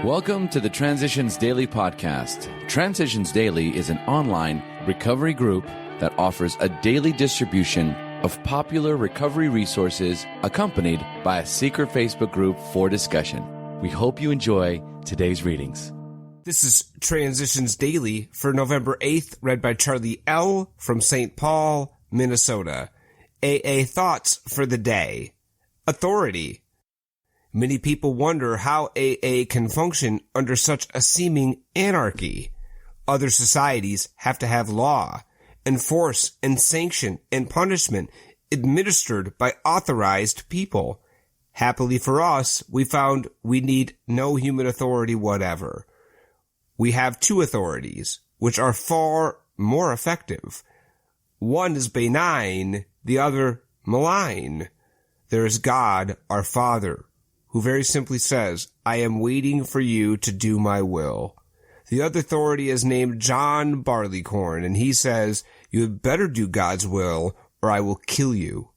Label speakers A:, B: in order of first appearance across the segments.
A: Welcome to the Transitions Daily podcast. Transitions Daily is an online recovery group that offers a daily distribution of popular recovery resources accompanied by a secret Facebook group for discussion. We hope you enjoy today's readings.
B: This is Transitions Daily for November 8th, read by Charlie L. from St. Paul, Minnesota. AA thoughts for the day. Authority. Many people wonder how AA can function under such a seeming anarchy. Other societies have to have law, enforce and sanction and punishment administered by authorized people. Happily for us, we found we need no human authority whatever. We have two authorities, which are far more effective. One is benign, the other malign. There is God, our Father, who very simply says, I am waiting for you to do my will. The other authority is named John Barleycorn, and he says, you had better do God's will, or I will kill you.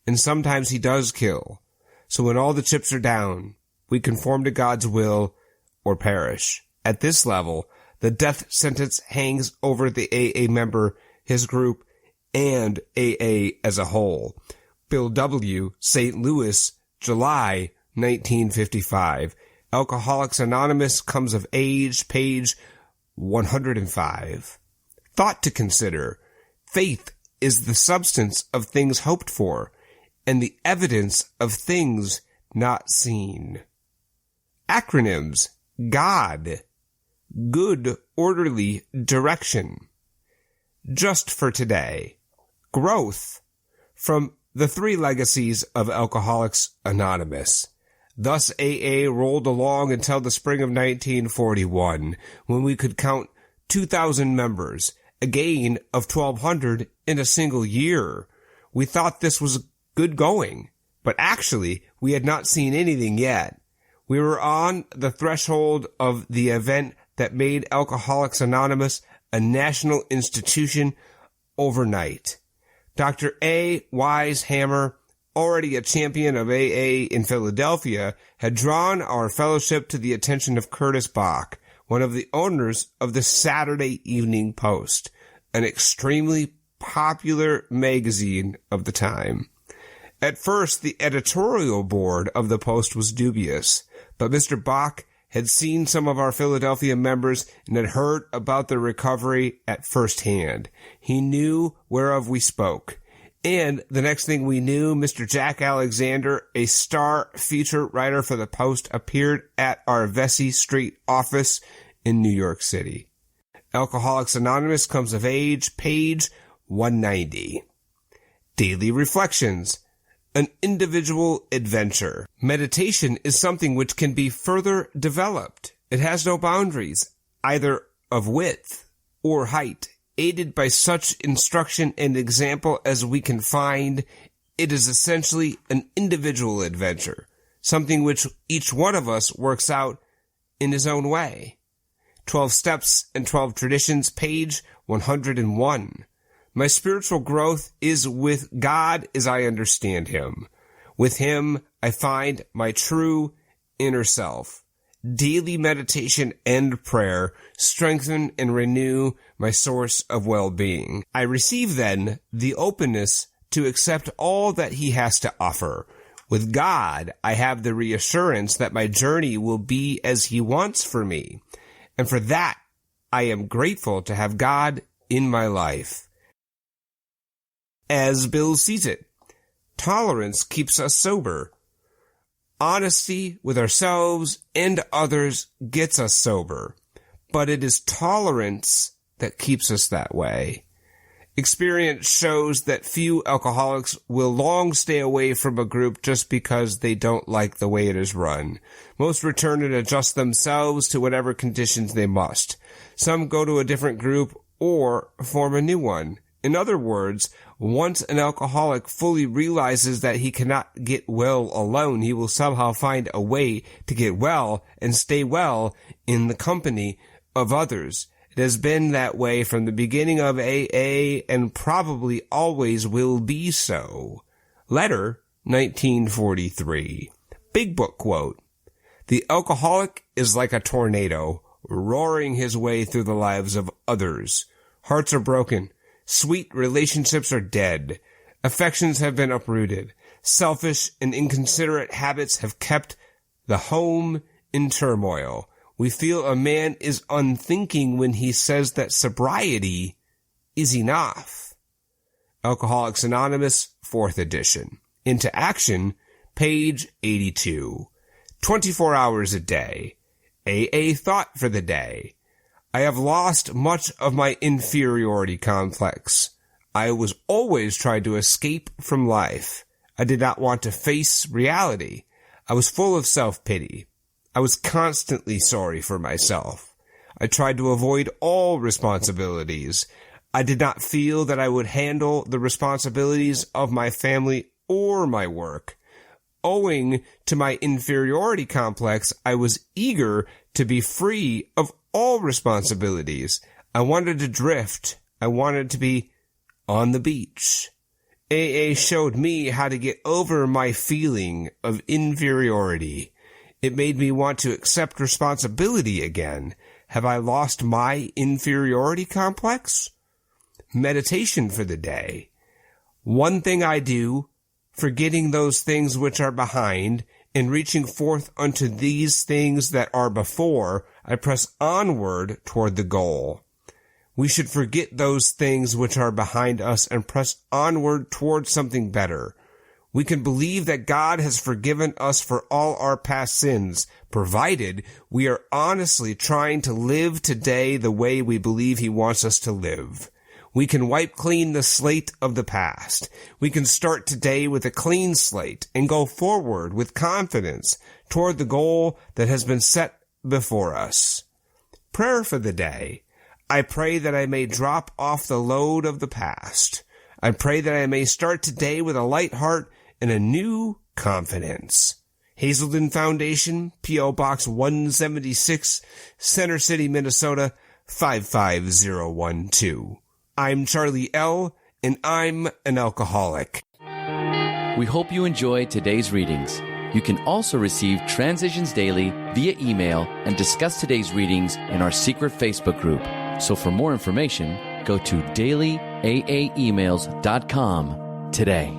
B: And sometimes he does kill. So when all the chips are down, we conform to God's will or perish. At this level, the death sentence hangs over the AA member, his group, and AA as a whole. Bill W., St. Louis, July 1955. Alcoholics Anonymous comes of age, page 105. Thought to consider. Faith is the substance of things hoped for, and the evidence of things not seen. Acronyms. God. Good, orderly direction. Just for today. Growth. From the three legacies of Alcoholics Anonymous. Thus AA rolled along until the spring of 1941, when we could count 2,000 members, a gain of 1,200 in a single year. We thought this was good going, but actually we had not seen anything yet. We were on the threshold of the event that made Alcoholics Anonymous a national institution overnight. Dr. A. Wise Hammer, already a champion of AA in Philadelphia, had drawn our fellowship to the attention of Curtis Bach, one of the owners of the Saturday Evening Post, an extremely popular magazine of the time. At first, the editorial board of the Post was dubious, but Mr. Bach had seen some of our Philadelphia members and had heard about their recovery at first hand. He knew whereof we spoke. And the next thing we knew, Mr. Jack Alexander, a star feature writer for the Post, appeared at our Vesey Street office in New York City. Alcoholics Anonymous comes of age, page 190. Daily Reflections. An individual adventure. Meditation is something which can be further developed. It has no boundaries, either of width or height. Aided by such instruction and example as we can find, it is essentially an individual adventure, something which each one of us works out in his own way. 12 Steps and 12 Traditions, page 101. My spiritual growth is with God as I understand Him. With Him, I find my true inner self. Daily meditation and prayer strengthen and renew my source of well-being. I receive then the openness to accept all that He has to offer. With God, I have the reassurance that my journey will be as He wants for me. And for that, I am grateful to have God in my life. As Bill sees it, tolerance keeps us sober. Honesty with ourselves and others gets us sober, but it is tolerance that keeps us that way. Experience shows that few alcoholics will long stay away from a group just because they don't like the way it is run. Most return and adjust themselves to whatever conditions they must. Some go to a different group or form a new one. In other words, once an alcoholic fully realizes that he cannot get well alone, he will somehow find a way to get well and stay well in the company of others. It has been that way from the beginning of AA and probably always will be so. Letter 1943. Big Book quote. The alcoholic is like a tornado, roaring his way through the lives of others. Hearts are broken. Sweet relationships are dead. Affections have been uprooted. Selfish and inconsiderate habits have kept the home in turmoil. We feel a man is unthinking when he says that sobriety is enough. Alcoholics Anonymous, 4th edition. Into Action, page 82. 24 hours a day. AA thought for the day. I have lost much of my inferiority complex. I was always trying to escape from life. I did not want to face reality. I was full of self-pity. I was constantly sorry for myself. I tried to avoid all responsibilities. I did not feel that I would handle the responsibilities of my family or my work. Owing to my inferiority complex, I was eager to be free of all responsibilities. I wanted to drift. I wanted to be on the beach. AA showed me how to get over my feeling of inferiority. It made me want to accept responsibility again. Have I lost my inferiority complex? Meditation for the day. One thing I do, forgetting those things which are behind, and reaching forth unto these things that are before, I press onward toward the goal. We should forget those things which are behind us and press onward toward something better. We can believe that God has forgiven us for all our past sins, provided we are honestly trying to live today the way we believe He wants us to live. We can wipe clean the slate of the past. We can start today with a clean slate and go forward with confidence toward the goal that has been set before us. Prayer for the day. I pray that I may drop off the load of the past. I pray that I may start today with a light heart and a new confidence. Hazelden Foundation, P.O. Box 176, Center City, Minnesota, 55012. I'm Charlie L., and I'm an alcoholic.
A: We hope you enjoyed today's readings. You can also receive Transitions Daily via email and discuss today's readings in our secret Facebook group. So for more information, go to dailyaaemails.com today.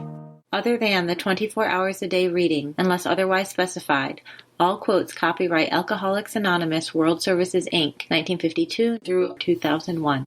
C: Other than the 24 hours a day reading, unless otherwise specified, all quotes copyright Alcoholics Anonymous World Services, Inc., 1952 through 2001.